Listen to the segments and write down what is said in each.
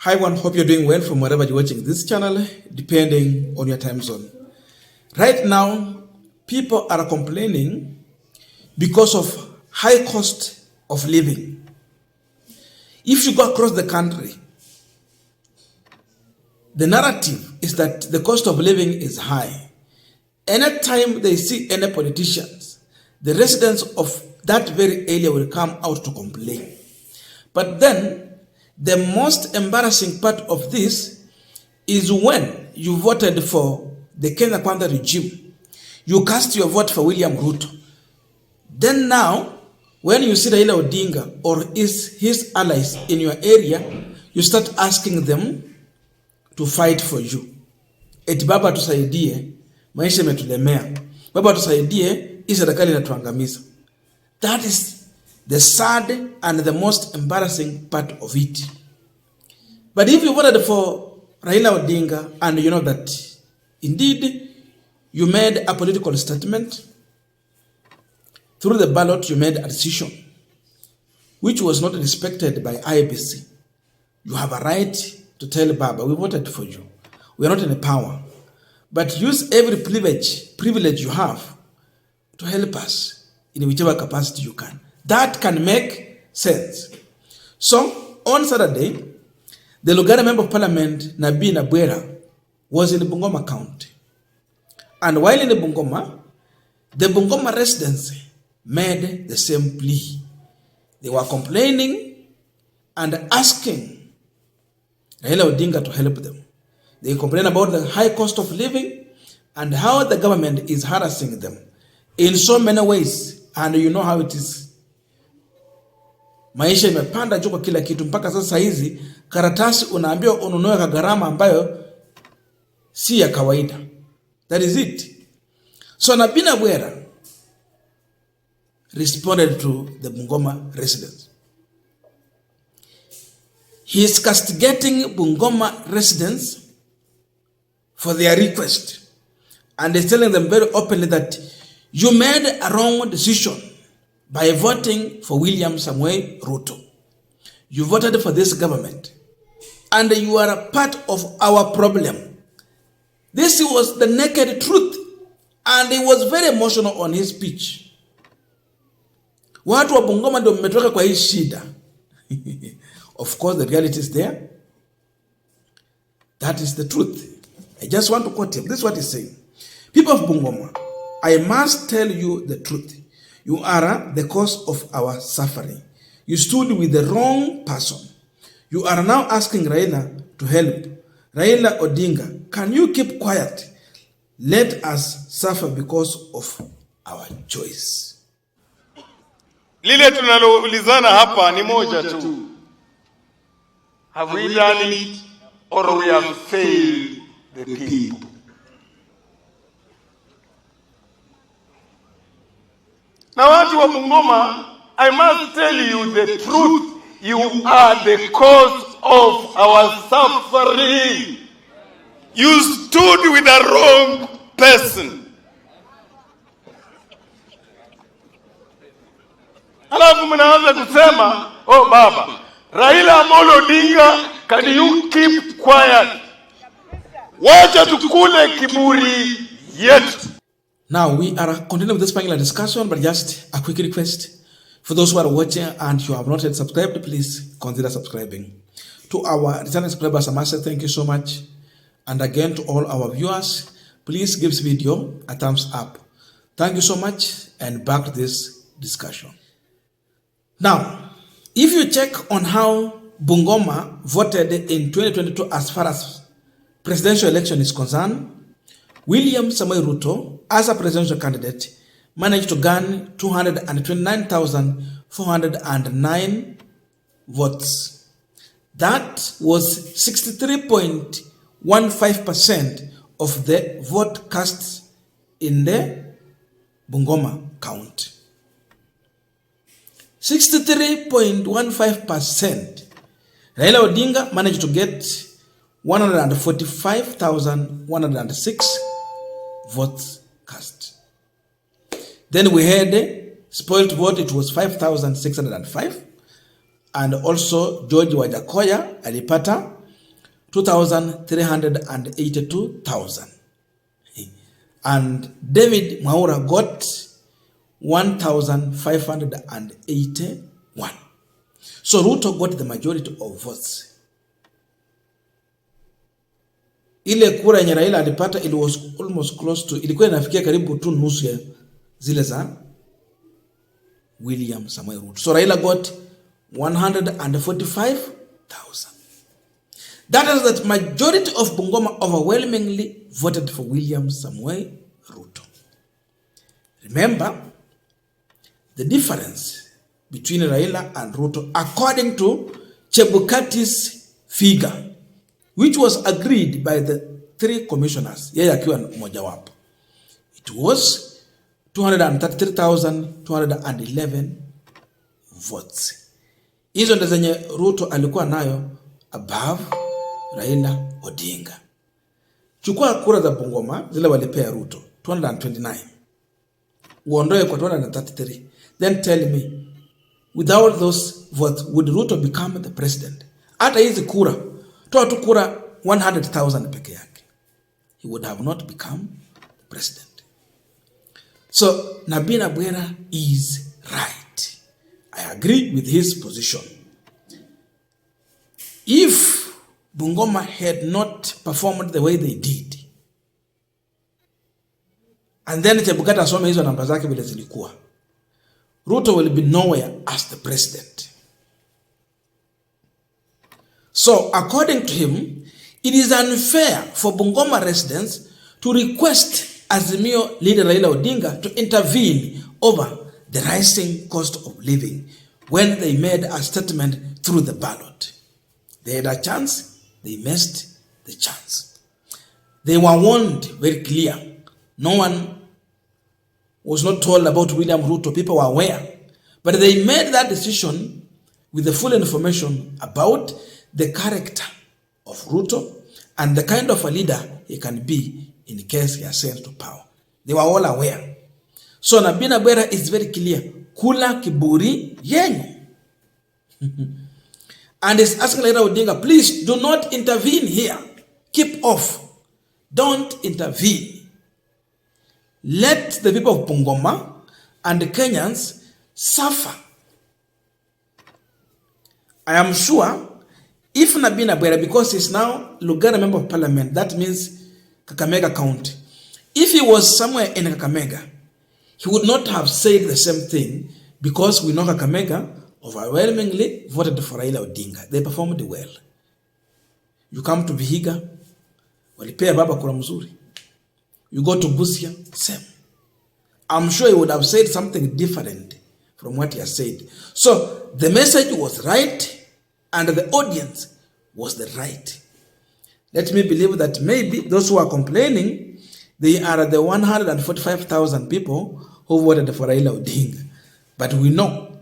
Hi everyone, hope you're doing well from wherever you're watching this channel, depending on your time zone. Right now, people are complaining because of high cost of living. If you go across the country, the narrative is that the cost of living is high. Anytime they see any politicians, the residents of that very area will come out to complain. But then, the most embarrassing part of this is when you voted for the Kenya Kwanza regime. You cast your vote for William Ruto. Then now, when you see Raila Odinga or his allies in your area, you start asking them to fight for you. Eti baba tusaidie, maisha imetulemea. Baba tusaidie, hii serikali inatuangamiza. That is the sad and the most embarrassing part of it. But if you voted for Raila Odinga and you know that indeed you made a political statement, through the ballot you made a decision which was not respected by IEBC, you have a right to tell Baba, we voted for you. We are not in power. But use every privilege you have to help us in whichever capacity you can. That can make sense. So, on Saturday, the Luganda Member of Parliament, Nabii Nabwera, was in Bungoma County. And while in the Bungoma residents made the same plea. They were complaining and asking Raila Odinga to help them. They complain about the high cost of living and how the government is harassing them in so many ways. And you know how it is. Maisha imepanda juu kwa kila kitu mpaka sasa hizi karatasi unaambiwa ununue kwa gharama ambayo si ya kawaida. That is it. So Nabii Nabwera responded to the Bungoma residents. He is castigating Bungoma residents for their request and is telling them very openly that you made a wrong decision by voting for William Samuel Ruto. You voted for this government and you are a part of our problem. This was the naked truth and he was very emotional on his speech. Watu wa Bungoma ndio mmetoka kwa hii shida. Of course the reality is there. That is the truth. I just want to quote him. This is what he's saying. People of Bungoma, I must tell you the truth. You are the cause of our suffering. You stood with the wrong person. You are now asking Raila to help. Raila Odinga, can you keep quiet? Let us suffer because of our choice. Lile tunaloulizana hapa ni moja tu. Have we done it or we have failed the people? Now watu wa Bungoma, I must tell you the truth. You are the cause of our suffering. You stood with the wrong person. Alafu mnaanza kusema, oh baba, Raila Amolo Odinga, can you keep quiet? Wacha tukule kiburi yetu. Now, we are continuing with this panel discussion, but just a quick request. For those who are watching and you have not yet subscribed, please consider subscribing. To our returning subscribers, I must say thank you so much. And again, to all our viewers, please give this video a thumbs up. Thank you so much, and back to this discussion. Now, if you check on how Bungoma voted in 2022 as far as presidential election is concerned, William Samuel Ruto, as a presidential candidate, managed to gain 229,409 votes. That was 63.15% of the vote cast in the Bungoma count. 63.15%. Raila Odinga managed to get 145,106 votes cast. Then we had spoiled vote, it was 5,605. And also George Wajakoya alipata 2,382,000. And David Mwaura got 1,581. So Ruto got the majority of votes. Ile kura yenye Raila alipata, it was almost close to, ilikuwa inafikia karibu tu nusu ya zile za William Samoei Ruto. So Raila got 145,000. That is that majority of Bungoma overwhelmingly voted for William Samoei Ruto. Remember, the difference between Raila and Ruto, according to Chebukati's figure, which was agreed by the 3 commissioners, yeye akiwa mmoja wapo, it was 233,211 votes. Hizo ndo zenye Ruto alikuwa nayo above Raila Odinga. Chukua kura za Bungoma zile walipea Ruto 229, uondoe kwa 233, then tell me, without those votes, would Ruto become the president? Hata hizi kura, toa tu kura 100,000 peke yake, he would have not become the president. So Nabii Nabwera is right. I agree with his position. If Bungoma had not performed the way they did, and then Chebukati asome hizo namba zake vile zilikuwa, Ruto will be nowhere as the president. So according to him, it is unfair for Bungoma residents to request Azimio leader Raila Odinga to intervene over the rising cost of living when they made a statement through the ballot. They had a chance, they missed the chance. They were warned very clear. No one was not told about William Ruto. People were aware. But they made that decision with the full information about the character of Ruto and the kind of a leader he can be in case he ascends to power. They were all aware. So Nabii Nabwera is very clear. Kula kiburi yenyu. And is asking Raila Odinga, please do not intervene here. Keep off. Don't intervene. Let the people of Bungoma and the Kenyans suffer. I am sure if Nabii Nabwera, because he's now Luganda member of parliament, that means Kakamega County. If he was somewhere in Kakamega, he would not have said the same thing, because we know Kakamega overwhelmingly voted for Raila Odinga. They performed well. You come to Vihiga, walipea baba kura mzuri. You go to Busia, same. I'm sure he would have said something different from what he has said. So the message was right and the audience was the right. Let me believe that maybe those who are complaining, they are the 145,000 people who voted for Raila Odinga. But we know,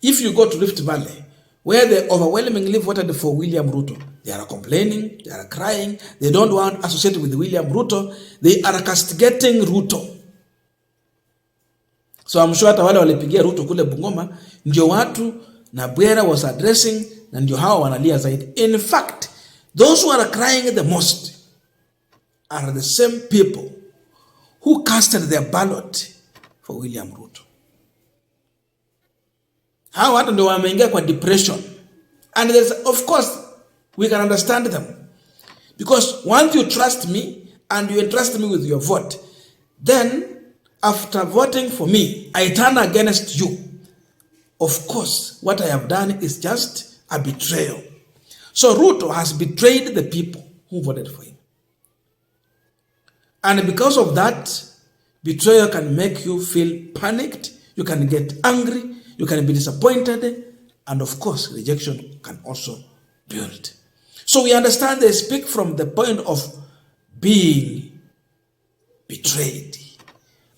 if you go to Rift Valley, where they overwhelmingly voted for William Ruto, they are complaining, they are crying, they don't want to associate with William Ruto, they are castigating Ruto. So I'm sure hata wale walipigia Ruto kule Bungoma, ndio watu Nabwera was addressing, na ndio hawa wanalia zaidi. In fact, those who are crying the most are the same people who casted their ballot for William Ruto. Hawa watu ndio wameingia kwa depression. And there's, of course, we can understand them. Because once you trust me and you entrust me with your vote, then after voting for me, I turn against you. Of course, what I have done is just a betrayal. So Ruto has betrayed the people who voted for him. And because of that, betrayal can make you feel panicked, you can get angry, you can be disappointed, and of course, rejection can also build. So we understand they speak from the point of being betrayed.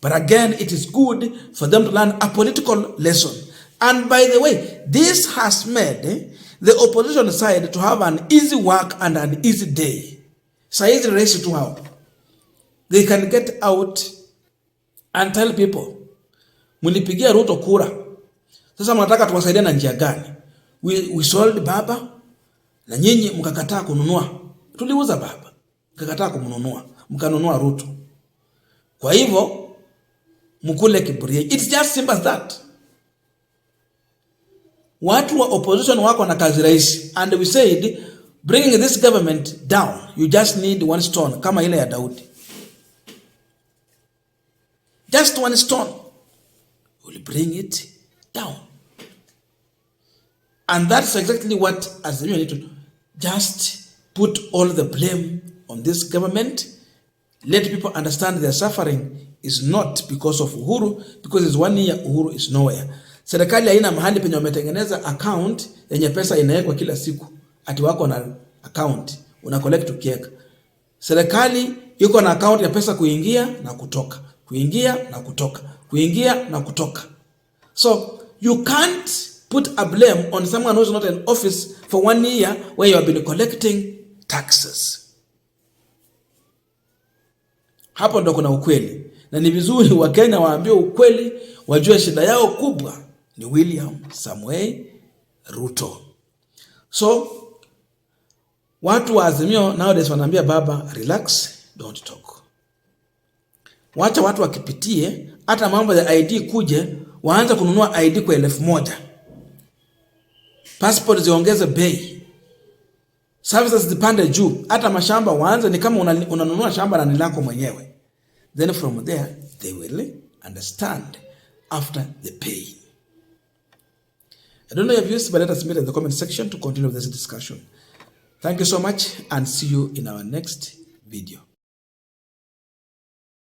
But again, it is good for them to learn a political lesson. And by the way, this has made the opposition side to have an easy work and an easy day. So easy race to how they can get out and tell people, mulipigia Ruto kura, sasa mnataka tuwasaidia na njia gani? We sold baba na nyinyi mkakataa kununua Tuliuza baba, mkakataa kumnunua, mkanunua Ruto. Kwa hivyo mkule kiburi. It's just simple as that. Watu wa opposition wako na kazi rahisi, and we said bringing this government down, you just need one stone, kama ile ya Daudi. Just one stone will bring it down. And that's exactly what Azimio need to do. Just put all the blame on this government. Let people understand their suffering is not because of Uhuru, because it's 1 year, Uhuru is nowhere. Serikali haina mahali penye wametengeneza account yenye pesa inawekwa kila siku. Ati wako na account, una collect ukieka. Serikali yuko na account ya pesa kuingia na kutoka, kuingia na kutoka, kuingia na kutoka. So you can't put a blame on someone who's not in office for 1 year where you have been collecting taxes. Hapo ndo kuna ukweli. Na ni vizuri Wakenya waambie ukweli, wajue shida yao kubwa ni William Samuel Ruto. So watu wa Azimio nowadays wanaambia baba, relax, don't talk. Wacha watu wakipitie, hata mambo ya ID kuje, waanza kununua ID kwa 1,000. Passport ziongeze bei. Services zipande juu, hata mashamba waanze ni kama unanunua shamba na ni lako mwenyewe. Then from there, they will understand after the pain. I don't know your views, but let us meet in the comment section to continue this discussion. Thank you so much and see you in our next video.